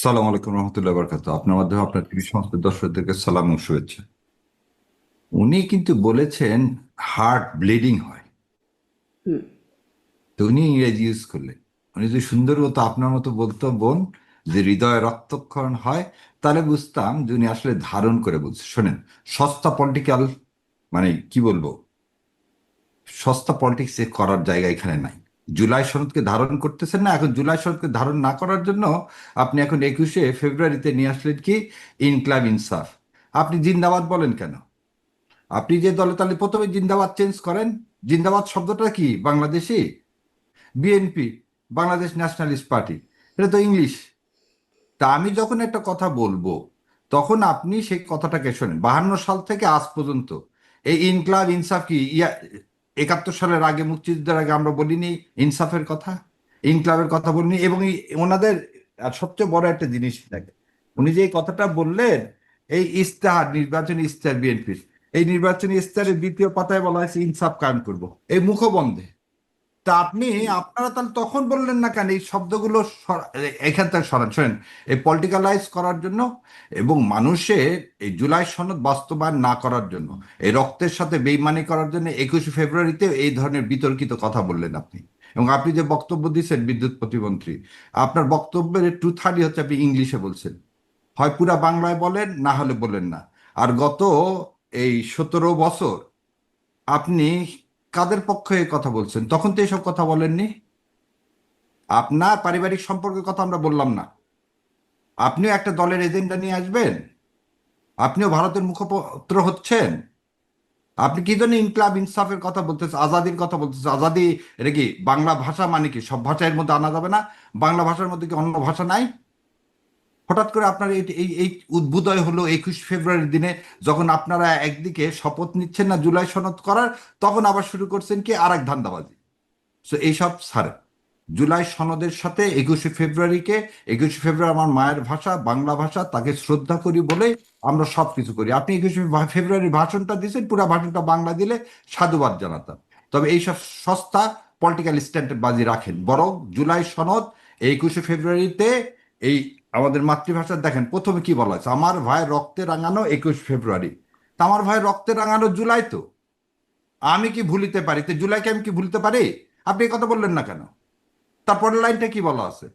সালাম আলাইকুম রহমতুল্লাহ বরকাত। আপনার মাধ্যমে আপনার টিভি সমস্ত দর্শকদেরকে সালাম ও শুভেচ্ছা। উনি কিন্তু বলেছেন হার্ট ব্লিডিং হয়, হুম। তো উনি ইংরেজি ইউজ করলেন। উনি যদি সুন্দর মতো আপনার মতো বলতো বোন যে হৃদয়ে রক্তক্ষরণ হয়, তাহলে বুঝতাম যে উনি আসলে ধারণ করে বলছে। শোনেন, সস্তা পলিটিক্যাল, মানে কি বলবো, সস্তা পলিটিক্স করার জায়গা এখানে নাই। জুলাই সনদকে ধারণ করতেছেন না, এখন জুলাই সনদকে ধারণ না করার জন্য আপনি এখন 21শে ফেব্রুয়ারিতে নিয়ে আসলেন কি ইনকলাব ইনসাফ। আপনি জিন্দাবাদ বলেন কেন? আপনি যে দলে, তাহলে প্রথমে জিন্দাবাদ চেঞ্জ করেন। জিন্দাবাদ শব্দটা কি Bangladeshi? BNP, Bangladesh nationalist party, এটা তো ইংলিশ। তা আমি যখন একটা কথা বলবো, তখন আপনি সেই কথাটাকে শোনেন। 52 সাল থেকে আজ পর্যন্ত এই ইনকলাব ইনসাফ কি 71 সালের আগে, মুক্তিযুদ্ধের আগে আমরা বলিনি ইনসাফের কথা, ইনকলাবের কথা বলিনি? এবং ওনাদের সবচেয়ে বড় একটা জিনিস থাকে, উনি যে এই কথাটা বললেন, এই ইস্তেহার, নির্বাচনী ইস্তেহার বিএনপির, এই নির্বাচনী ইস্তেহারের দ্বিতীয় পাতায় বলা হয়েছে ইনসাফ কায়েম করব, এই মুখবন্ধে। তা আপনি, আপনারা তাহলে তখন বললেন না কেন এই শব্দগুলো এখান থেকে সরান? শোনেন, এই পলিটিক্যালাইজ করার জন্য এবং মানুষের এই জুলাই সনদ বাস্তবায়ন না করার জন্য, এই রক্তের সাথে বেইমানি করার জন্য 21শে ফেব্রুয়ারিতে এই ধরনের বিতর্কিত কথা বললেন আপনি। এবং আপনি যে বক্তব্য দিচ্ছেন বিদ্যুৎ প্রতিমন্ত্রী, আপনার বক্তব্যের 2/3 হচ্ছে আপনি ইংলিশে বলছেন। হয় পুরা বাংলায় বলেন, না হলে বলেন না। আর গত এই 17 বছর আপনি কাদের পক্ষে এই কথা বলছেন? তখন তো এসব কথা বলেননি। আপনার পারিবারিক সম্পর্কের কথা আমরা বললাম না। আপনিও একটা দলের এজেন্ডা নিয়ে আসবেন, আপনিও ভারতের মুখপত্র হচ্ছেন। আপনি কি জন্য ইনকলাব ইনসাফের কথা বলতেছেন, আজাদির কথা বলতেছেন? আজাদি এটা কি বাংলা ভাষা? মানে কি সব ভাষা এর মধ্যে আনা যাবে না? বাংলা ভাষার মধ্যে কি অন্য ভাষা নাই? হঠাৎ করে আপনার এই এই এই উদ্ভুদয় হলো 21শে ফেব্রুয়ারির দিনে, যখন আপনারা একদিকে শপথ নিচ্ছেন না জুলাই সনদ করার, তখন আবার শুরু করছেন কি আর এক ধান্দাবাজি। সো এইসব ছাড়েন। জুলাই সনদের সাথে 21শে ফেব্রুয়ারিকে, 21শে ফেব্রুয়ারি আমার মায়ের ভাষা, বাংলা ভাষা, তাকে শ্রদ্ধা করি বলে আমরা সব কিছু করি। আপনি 21শে ফেব্রুয়ারির ভাষণটা দিয়েছেন, পুরো ভাষণটা বাংলা দিলে সাধুবাদ জানাতাম। তবে এইসব সস্তা পলিটিক্যাল স্ট্যান্ডার্ড বাজি রাখেন, বরং জুলাই সনদ 21শে ফেব্রুয়ারিতে এই আমাদের মাতৃভাষা দেখেন প্রথমে কি বলা হয়েছে, আমার ভাই রক্তে রাঙানো 21শে ফেব্রুয়ারি। তা আমার ভাই রক্তে রাঙানো জুলাই তো। আমি কি ভুলিতে পারি? তো জুলাইকে আমি কি ভুলতে পারি? আপনি এই কথা বললেন না কেন? তারপরের লাইনটা কি বলা আছে?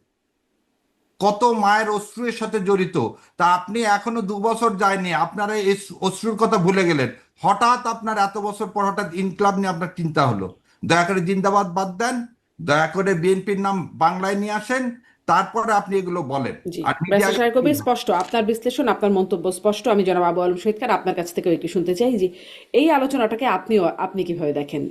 কত মায়ের অশ্রুর সাথে জড়িত। তা আপনি এখনো 2 বছর যায়নি, আপনারা এই অশ্রুর কথা ভুলে গেলেন। হঠাৎ আপনার এত বছর পর হঠাৎ ইনকলাব নিয়ে আপনার চিন্তা হলো। দয়া করে জিন্দাবাদ বাদ দেন, দয়া করে বিএনপির নাম বাংলায় নিয়ে আসেন, তারপরে আপনি এগুলো বলেন। জি, আর ব্যারিস্টার মিডিয়াকে সাহেব কবির স্পষ্ট আপনার বিশ্লেষণ, আপনার মন্তব্য স্পষ্ট। আমি জনাব আবু আলম শহীদ খান আপনার কাছ থেকেও একটু শুনতে চাই যে এই আলোচনাটাকে আপনি কিভাবে দেখেন?